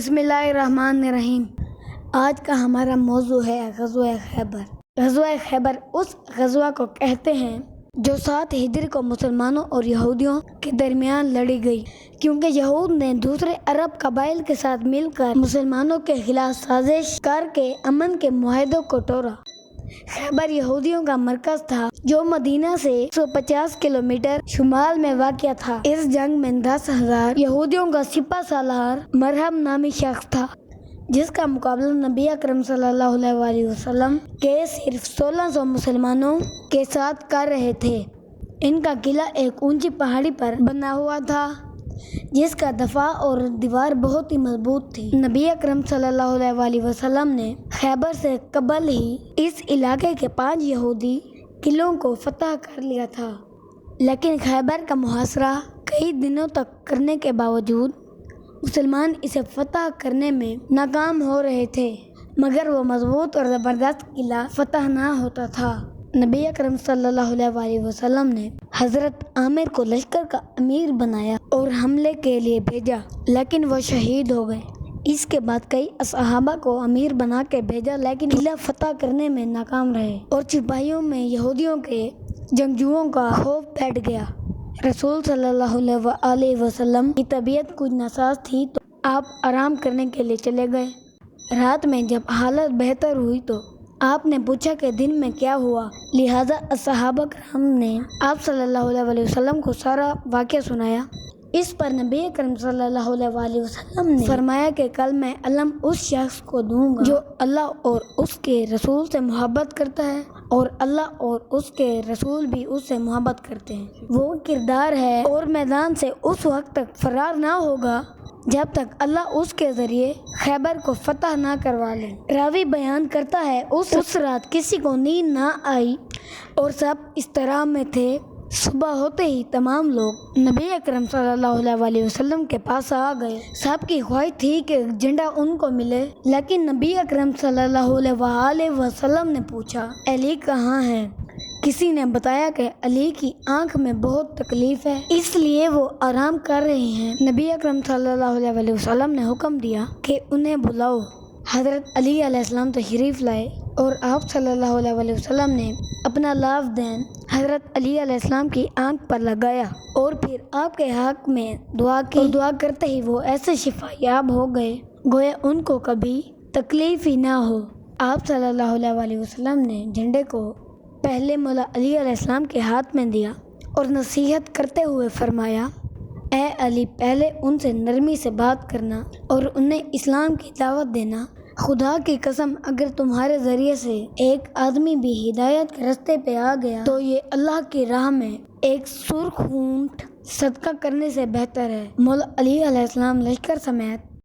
بسم اللہ الرحمن الرحیم۔ آج کا ہمارا موضوع ہے غزوہ خیبر۔ غزوہ خیبر اس غزوہ کو کہتے ہیں جو 7 ہجری کو مسلمانوں اور یہودیوں کے درمیان لڑی گئی، کیونکہ یہود نے دوسرے عرب قبائل کے ساتھ مل کر مسلمانوں کے خلاف سازش کر کے امن کے معاہدوں کو توڑا۔ خیبر یہودیوں کا مرکز تھا جو مدینہ سے 150 کلومیٹر شمال میں واقع تھا۔ اس جنگ میں 10,000 یہودیوں کا سپہ سالار مرہم نامی شخص تھا، جس کا مقابلہ نبی اکرم صلی اللہ علیہ وسلم کے صرف 1600 مسلمانوں کے ساتھ کر رہے تھے۔ ان کا قلعہ ایک اونچی پہاڑی پر بنا ہوا تھا جس کا دفاع اور دیوار بہت ہی مضبوط تھی۔ نبی اکرم صلی اللہ علیہ وسلم نے خیبر سے قبل ہی اس علاقے کے 5 یہودی قلعوں کو فتح کر لیا تھا، لیکن خیبر کا محاصرہ کئی دنوں تک کرنے کے باوجود مسلمان اسے فتح کرنے میں ناکام ہو رہے تھے، مگر وہ مضبوط اور زبردست قلعہ فتح نہ ہوتا تھا۔ نبی اکرم صلی اللہ علیہ وسلم نے حضرت عامر کو لشکر کا امیر بنایا اور حملے کے لیے بھیجا، لیکن وہ شہید ہو گئے۔ اس کے بعد کئی صحابہ کو امیر بنا کے بھیجا، لیکن قلعہ فتح کرنے میں ناکام رہے اور سپاہیوں میں یہودیوں کے جنگجوؤں کا خوف بیٹھ گیا۔ رسول صلی اللہ علیہ وسلم کی طبیعت کچھ ناساز تھی تو آپ آرام کرنے کے لیے چلے گئے۔ رات میں جب حالت بہتر ہوئی تو آپ نے پوچھا کہ دن میں کیا ہوا، لہذا صحابہ کرام نے آپ صلی اللہ علیہ وسلم کو سارا واقعہ سنایا۔ اس پر نبی اکرم صلی اللہ علیہ وسلم نے فرمایا کہ کل میں علم اس شخص کو دوں گا جو اللہ اور اس کے رسول سے محبت کرتا ہے اور اللہ اور اس کے رسول بھی اس سے محبت کرتے ہیں۔ وہ کردار ہے اور میدان سے اس وقت تک فرار نہ ہوگا جب تک اللہ اس کے ذریعے خیبر کو فتح نہ کروا لے۔ راوی بیان کرتا ہے اس رات کسی کو نیند نہ آئی اور سب اضطراب میں تھے۔ صبح ہوتے ہی تمام لوگ نبی اکرم صلی اللہ علیہ وسلم کے پاس آ گئے۔ سب کی خواہش تھی کہ جھنڈا ان کو ملے، لیکن نبی اکرم صلی اللہ علیہ وسلم نے پوچھا، علی کہاں ہے؟ کسی نے بتایا کہ علی کی آنکھ میں بہت تکلیف ہے، اس لیے وہ آرام کر رہے ہیں۔ نبی اکرم صلی اللہ علیہ وسلم نے حکم دیا کہ انہیں بلاؤ۔ حضرت علی علیہ السلام تشریف لائے اور آپ صلی اللہ علیہ وسلم نے اپنا لافدین حضرت علی علیہ السلام کی آنکھ پر لگایا اور پھر آپ کے حق میں دعا کی، اور دعا کرتے ہی وہ ایسے شفا یاب ہو گئے گویا ان کو کبھی تکلیف ہی نہ ہو۔ آپ صلی اللہ علیہ وسلم نے جھنڈے کو پہلے مولا علی علیہ السلام کے ہاتھ میں دیا اور نصیحت کرتے ہوئے فرمایا، اے علی، پہلے ان سے نرمی سے بات کرنا اور انہیں اسلام کی دعوت دینا۔ خدا کی قسم، اگر تمہارے ذریعے سے ایک آدمی بھی ہدایت کے راستے پہ آ گیا تو یہ اللہ کی راہ میں ایک سرخ اونٹ صدقہ کرنے سے بہتر ہے۔ مولا علی علیہ السلام لشکر سمیت